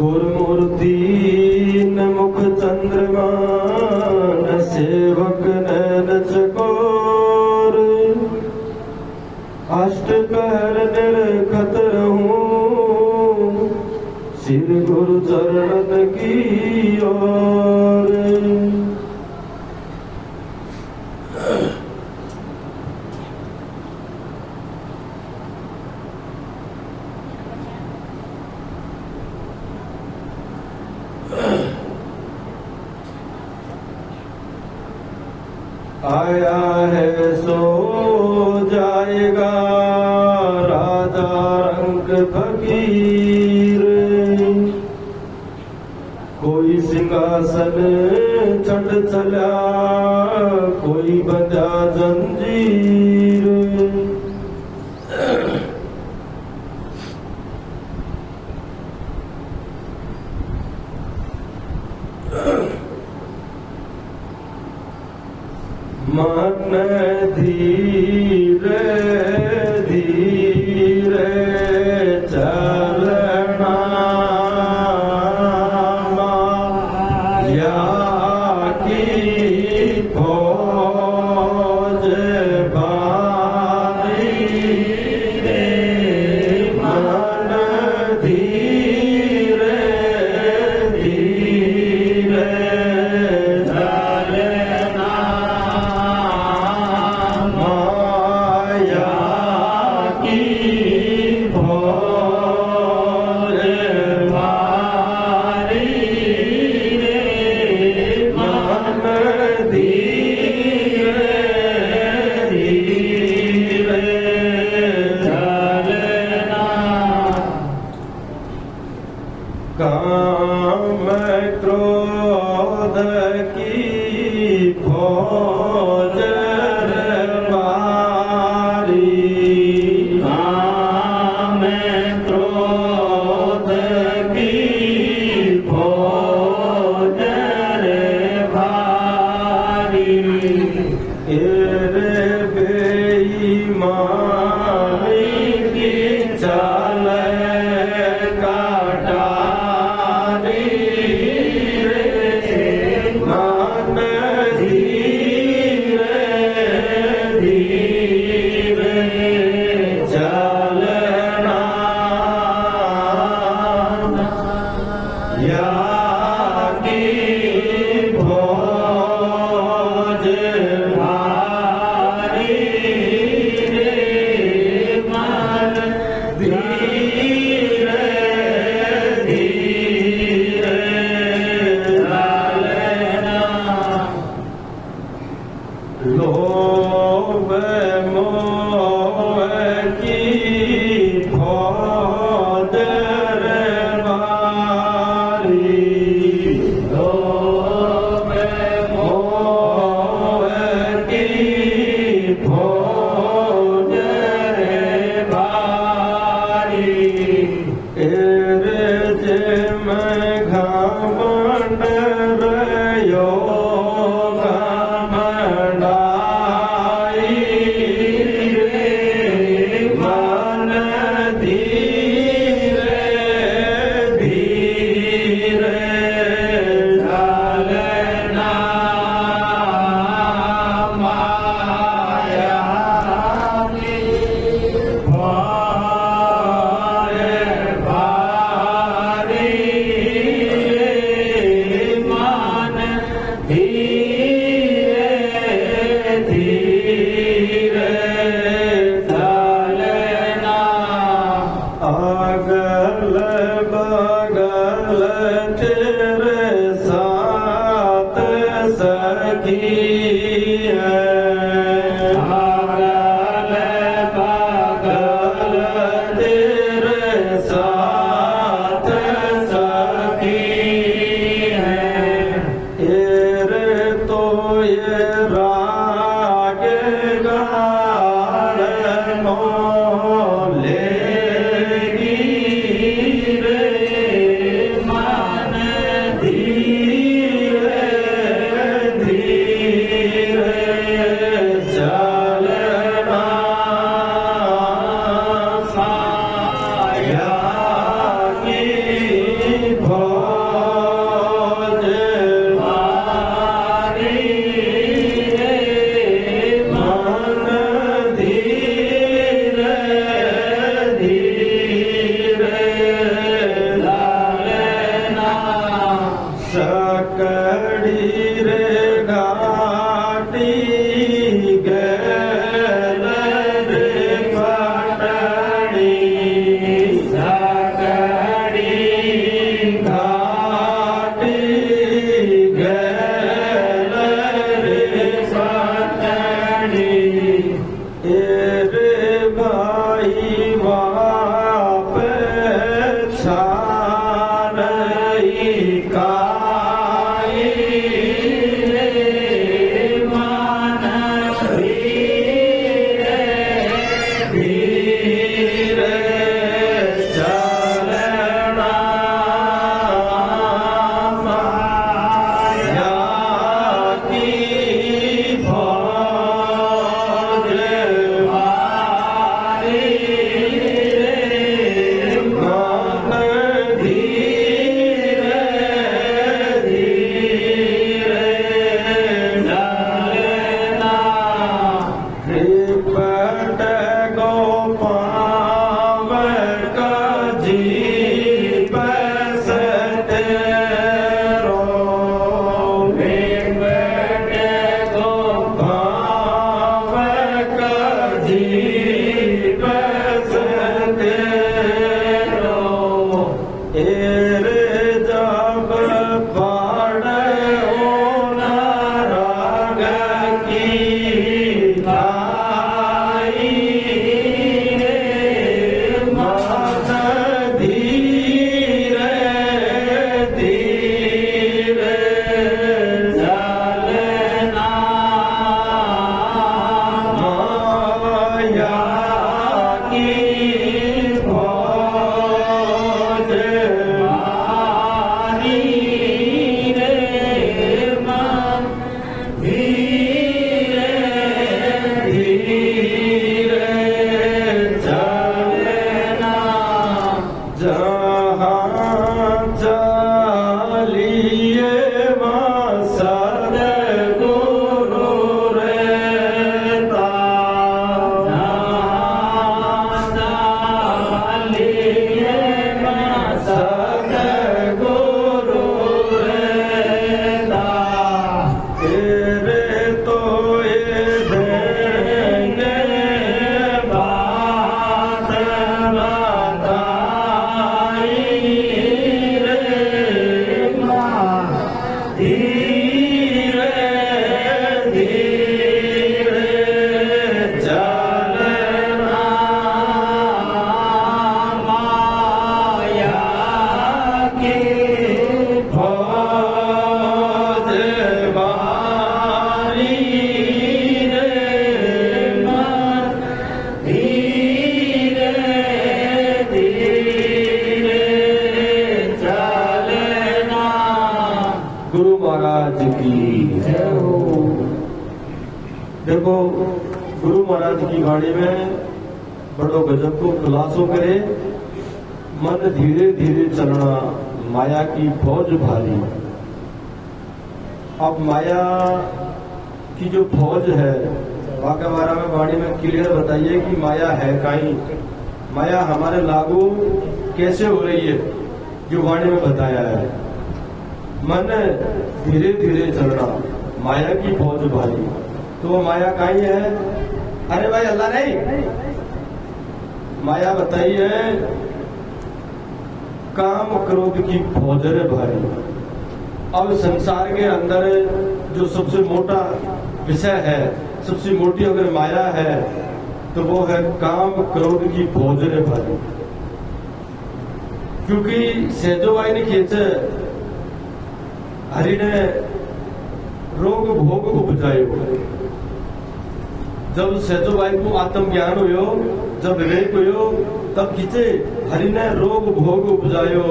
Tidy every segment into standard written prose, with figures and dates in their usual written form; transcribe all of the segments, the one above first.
गुरुमूर्ति न मुख चंद्रमा न सेवक नैन चकोर, अष्ट पहर निरखत रहूं श्री गुरु चरणन की ओर। आया है सो जाएगा राजा रंग फकीर, कोई सिंहासन चढ़ चला कोई बंधा जंजीर। मन धीरे धीरे चलना माया की फौज बारी रे। मन धीरे धीरे काम क्रोध की फौज मारी, काम क्रोध की फौज भारी। एरे बेईमानी की चाल काटा लोभ मोह की फौज मारी, लोभ मोह की फौज मारी। एरे जे मैं घमंड रयो अगल बगल तेरे साथ सखी है, अगल बगल तेरे साथ सखी है। तेरे तो ये राग गाल मोले धीरे धीरे काई रे मन धीरे धीरे चलना माया की फौज वाली रे मन धीरे धीरे चलना कृपट गोपाव का जीव सते रो कृपट गोपाव का जीव सते रो एर जब पड़े ना राग की लाई रे मन धीरे धीरे चलना माया की फौज वाली रे मन धीरे धीरे चलना जहाँ चलिए वहाँ सद्गुरु रहता जहाँ चलिए वहाँ सद्गुरु रहता तेरे तो ये देंगे बात बताई रे माँ धीरे धीरे चलना माया की फौज वाली रे मन धीरे धीरे चलना। गुरु महाराज की जय हो। देखो गुरु महाराज की वाणी में बड़ो गजब को खुलासो करे, मन धीरे धीरे चलना माया की फौज भारी। अब माया की जो फौज है वाक़ा बारा में वाणी में क्लियर बताइए कि माया है काई, माया हमारे लागू कैसे हो रही है, जो वाणी में बताया है। मन धीरे धीरे चलना माया की फौज भारी, तो वो माया काई है? अरे भाई अल्लाह नहीं, माया बताई है काम क्रोध की फौज रे भारी। अब संसार के अंदर जो सबसे मोटा विषय है, सबसे मोटी अगर माया है तो वो है काम क्रोध की फौज रे भारी। क्योंकि सहजोबाई ने खींचे हरि ने रोग भोग उपजायो। जब सहजोबाई को आत्मज्ञान हुयो, जब विवेक हुयो, तब खींचे हरि ने रोग भोग उपजायो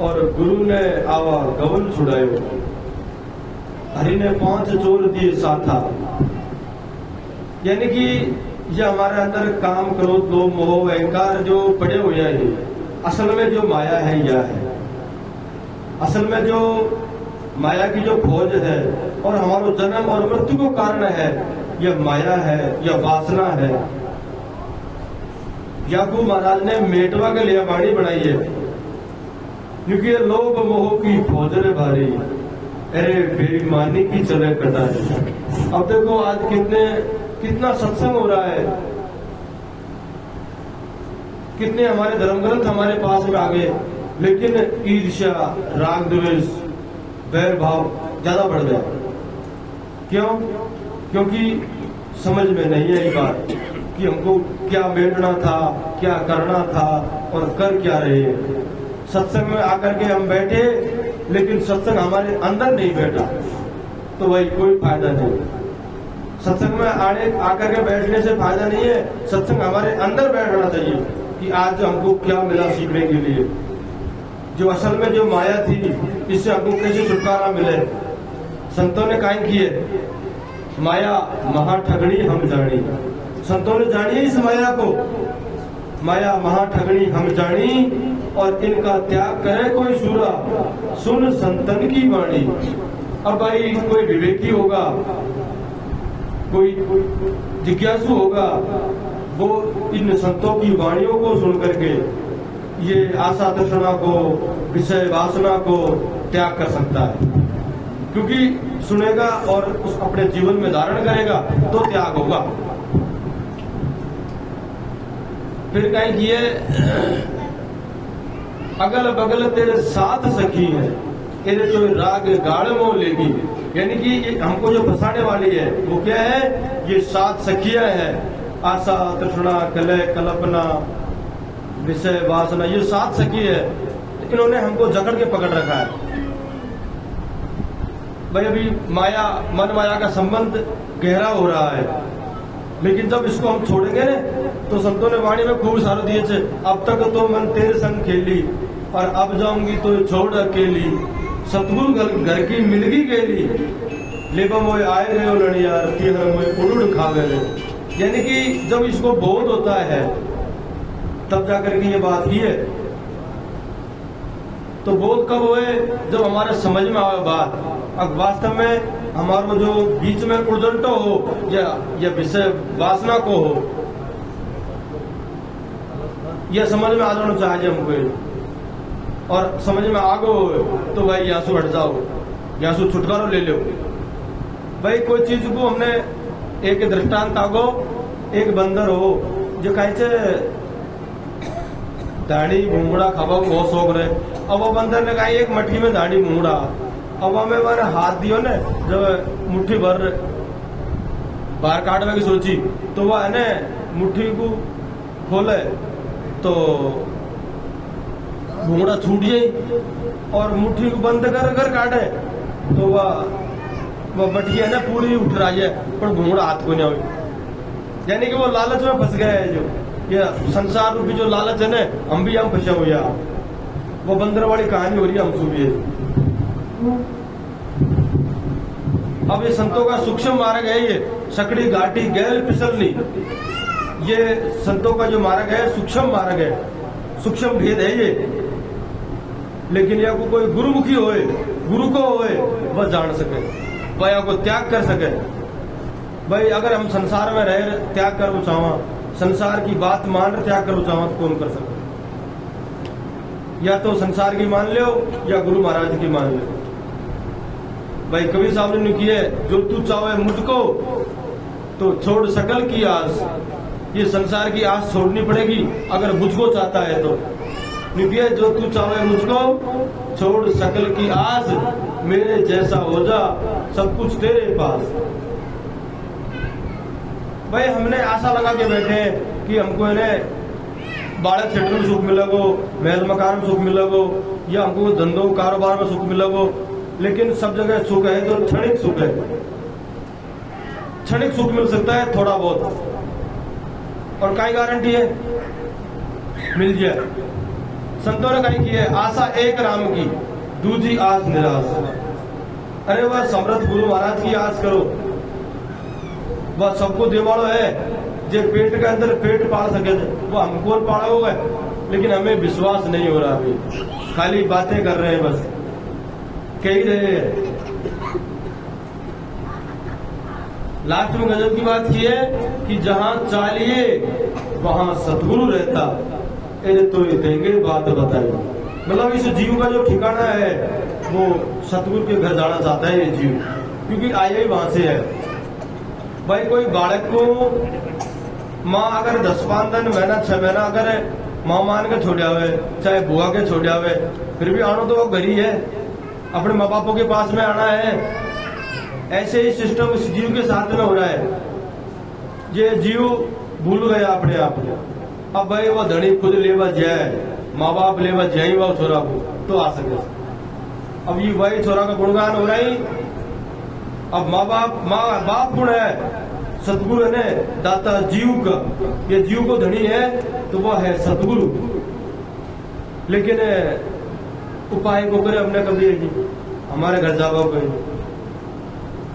और गुरु ने आवा गवन छुड़ायो। हरि ने 5 चोर दिए साथा। यानी कि ये हमारे अंदर काम क्रोध लोभ मोह अहंकार जो पड़े हुए हैं, असल में जो माया है यह है। असल में जो माया की जो फौज है और हमारा जन्म और मृत्यु को कारण है, यह माया है, यह वासना है। याकूब महाराज ने मेटवा के लिए वाणी बनाई है, क्योंकि ये लोभ मोह की फौज रे भारी, अरे बेईमानी की चले कटा है। अब देखो आज कितना सत्संग हो रहा है, कितने हमारे धर्म ग्रंथ हमारे पास में आ गए, लेकिन ईर्ष्या राग द्वेष वैर भाव ज्यादा बढ़ गया। क्यों? क्योंकि समझ में नहीं है ये बात कि हमको क्या बैठना था, क्या करना था और कर क्या रहे। सत्संग में आकर के हम बैठे लेकिन सत्संग हमारे अंदर नहीं बैठा तो भाई कोई फायदा नहीं। सत्संग में आकर के बैठने से फायदा नहीं है, सत्संग हमारे अंदर बैठना चाहिए कि आज हमको क्या मिला सीखने के लिए, जो असल में जो माया थी इससे हमको कैसे छुटकारा मिले। संतों ने काहे किए, माया महा ठगड़ी हम जानी। संतों ने जानी इस माया को, माया महा ठगड़ी हम जानी और इनका त्याग करे कोई सूरा, सुन संतन की वाणी। अब भाई कोई विवेकी होगा, कोई जिज्ञासु होगा, वो इन संतों की वाणियों को सुन करके ये आशा तृष्णा को, विषय वासना को त्याग कर सकता है, क्योंकि सुनेगा और उस अपने जीवन में धारण करेगा तो त्याग होगा। फिर कहीं किए, अगल बगल तेरे साथ सखी है, तेरे तो राग गाढ़ मोह लेगी। यानी कि ये हमको जो फंसाने वाली है वो क्या है, ये सात सखियां है, आशा तृष्णा कलह कल्पना विषय वासना, ये सात सखी है। इन्होंने हमको जकड़ के पकड़ रखा है। भाई अभी माया मन माया का संबंध गहरा हो रहा है, लेकिन जब इसको हम छोड़ेंगे ना तो संतों ने वाणी में खूब सारे दिए थे, अब तक तो मन तेरे संग खेली और अब जाऊंगी तो छोड़ अकेली, सतगुरु घर की मिलगी गेली, लेबा मोए आए रहे लड़िया तिहर मोए उड़ खा गए। यानी कि जब इसको बोध होता है तब जाकर के ये बात की है। तो बोध कब हुए, जब हमारे समझ में आवे बात। अब वास्तव में हमारा जो बीच में उर्जंटो हो या विषय वासना को हो, यह समझ में आ जाना चाहिए हमको, और समझ में आ गो तो भाई यहाँ से हट जाओ, यहाँ से छुटकारा ले लो। भाई कोई चीज को हमने एक दृष्टांत आगो, एक बंदर हो जो कहीं दाढ़ी भूंगड़ा खावा को बहुत शौक रहे। अब वो बंदर ने कहा एक मट्टी में दाढ़ी भूंगड़ा, अब हमें मैंने हाथ दियो ने जब मुट्ठी भर बाहर काटने की सोची तो वह है ने मुट्ठी को खोले तो भूंगड़ा छूट जाये, और मुट्ठी को बंद कर कर काटे तो वह मट्टी है ना पूरी उठ रही है पर भूंगड़ा हाथ को नहीं हुई। यानी कि वो लालच में फंस गया है, जो ये संसार रूपी जो लालच है ना, हम फंसे हुए। वो बंदर वाली कहानी हो रही है हमसे भी। अब ये संतों का सूक्ष्म मार्ग है, ये सकड़ी घाटी गैल फिसलनी, ये संतों का जो मार्ग है सूक्ष्म मार्ग है, सूक्ष्म भेद है ये। लेकिन या को कोई गुरुमुखी होए, गुरु को होए, वह जान सके, वह को त्याग कर सके। भाई अगर हम संसार में रहे त्याग कर चावा, संसार की बात मान रहे त्याग कर चावा तो कौन कर सकते। या तो संसार की मान लो या गुरु महाराज की मान लो। भाई कबीर साहब ने किया, जो तू चाहे मुझको तो छोड़ सकल की आस। ये संसार की आस छोड़नी पड़ेगी अगर मुझको चाहता है तो। निकिया, जो तू चाहे मुझको छोड़ सकल की आस, मेरे जैसा हो जा सब कुछ तेरे पास। भाई हमने आशा लगा के बैठे हैं कि हमको इन्हें बाड़े थिएटर में सुख मिलेगो, महल मकान में सुख मिलेगो, या हमको धंधों कारोबार में सुख मिलेगो। लेकिन सब जगह सुख है तो क्षणिक सुख है, क्षणिक सुख मिल सकता है थोड़ा बहुत, और काय गारंटी है मिल जाए। संतों ने कहीं की है, आशा एक राम की दूजी आस निराश। अरे वह समर्थ गुरु महाराज की आस करो, वह सबको देवाड़ो है, जो पेट के अंदर पेट पाल सके वो हमको पाड़ा होगा। लेकिन हमें विश्वास नहीं हो रहा, अभी खाली बातें कर रहे हैं, बस कह ही रहे हैं। लास्ट में गजब की बात की है कि जहां चालिए वहां सतगुरु रहता, अरे तो ये देंगे बात बताई। मतलब इस जीव का जो ठिकाना है वो सतगुरु के घर जाना चाहता है ये जीव, क्योंकि आया ही वहां से है। भाई कोई बालक को माँ अगर 10-5 दिन महीना 6 महीना अगर माँ मान के छोड़ा हुए, चाहे बुआ के छोड़ा हुए, फिर भी आना तो वो घर ही है, अपने माँ बापों के पास में आना है। ऐसे ही सिस्टम इस जीव के साथ में हो रहा है। ये जीव भूल गया अपने आप को। अब भाई वो धनी खुद लेवा जाए, माँ बाप लेवा जाए वो छोरा को तो आ सके। अब ये वही छोरा का गुणगान हो रही। अब माँ बाप गुण है, सतगुरु है ने दाता जीव का, ये जीव को धनी है तो वह है सतगुरु। लेकिन उपाय को करे हमने कभी जी हमारे घर जावा कोई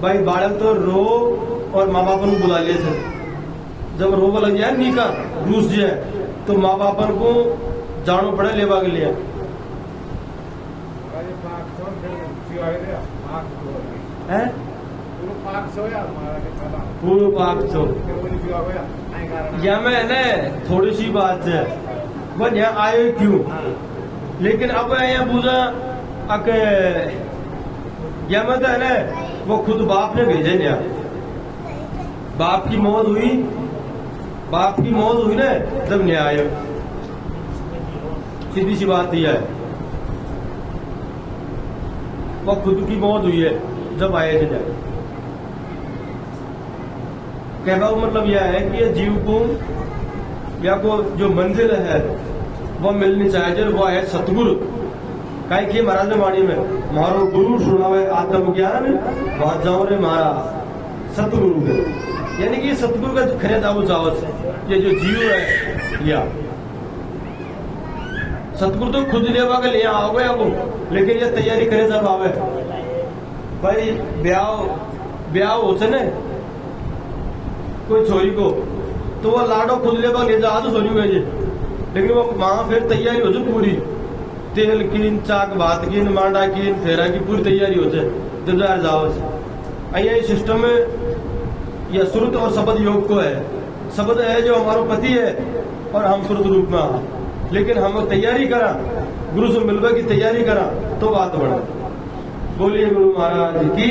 भाई बालक तो रो और माँ बाप को बुला लिए थे। जब रोवा लग जाए नी का रूस जाए तो माँ बाप को जानो पड़े लेवा के लिए। पूर्व पाक छो या मैं ने थोड़ी सी बात है वह यहाँ आयो क्यों, लेकिन अब यहाँ पूछा अके या मैं तो है ना वो खुद बाप ने भेजे ना। बाप की मौत हुई ना जब न्याय आयो, सीधी सी बात यह है। वो खुद की मौत हुई है जब आए थे जाए। कहना मतलब यह है कि ये जीव को या को जो मंजिल है वो मिलनी चाहिए जब वो है सतगुरु। कहीं की महाराज ने वाणी में मारो गुरु सुनावे आत्मज्ञान वहां जाओ रे मारा सतगुरु के, यानी कि सतगुरु का खरे जाओ चावत ये जो जीव है या सतगुरु तो खुद लेवा के लिए आओगे आपको, लेकिन ये तैयारी करे जब आवे भाई ब्याह होते न कोई छोरी को तो वो लाडो खुद लेवा ले जा तो छोरी हुए, लेकिन वो वहां फिर तैयारी हो जाए पूरी, तेल की चाक भात की मांडा की फेरा की पूरी तैयारी हो जाए जब यार जाओ। यही सिस्टम में यह श्रुत और शब्द योग को है। शब्द है जो हमारा पति है और हम श्रुत रूप में आ, लेकिन हम तैयारी करा गुरु से मिलने की तैयारी करा तो बात बढ़ा। बोलिए गुरु महाराज की।